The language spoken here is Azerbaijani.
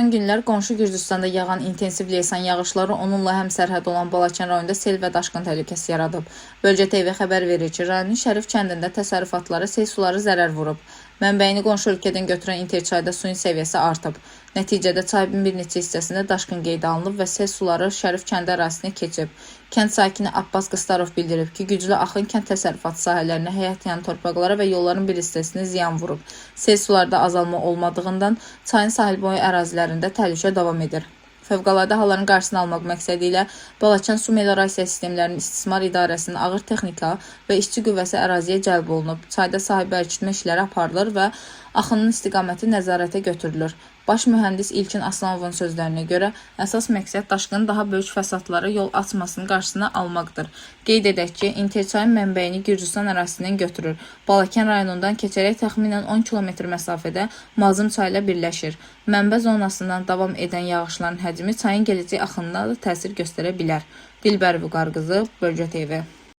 Son günlər qonşu Gürcüstanda yağan intensiv leysan yağışları onunla həmsərhəd olan Balakən rayonunda sel və daşqın təhlükəsi yaradıb. Bölgə TV xəbər verir ki, rayonun Şərif kəndində təsərrüfatlara sel suları zərər vurub. Mənbəyini qonşu ölkədən götürən İnter çayda suyun səviyyəsi artıb. Nəticədə çayın bir neçə hissəsində daşqın qeydə alınıb və sel suları Şərif kəndi ərazisinə keçib. Kənd sakini Abbas Qıstarov bildirib ki, güclü axın kənd təsərrüfatı sahələrinə, həyət yanı torpaqlara və yolların bir hissəsinə ziyan vurub. Sel sularda azalma olmadığından çayın sahil boyu ərazilərində təhlükə davam edir. Fövqəladə halların qarşısını almaq məqsədi ilə Balakən Su Meliorasiya Sistemlərinin İstismar İdarəsinin ağır texnika və işçi qüvvəsi əraziyə cəlb olunub. Çayda sahib bərkitmə işləri aparılır və axının istiqaməti nəzarətə götürülür. Baş mühəndis İlkin Aslanovun sözlərinə görə əsas məqsəd daşqının daha böyük fəsadlara yol açmasının qarşısını almaqdır. Qeyd edək ki, İnter çayın mənbəyini Gürcüstan ərazisindən götürür. Balakən rayonundan keçərək təxminən 10 km məsafədə Mazım çayı ilə birləşir. Mənbə zonasından davam edən yağışların həcmi çayın gələcək axınına da təsir göstərə bilər. Dilbər Vüqar qızı, Bölgə TV.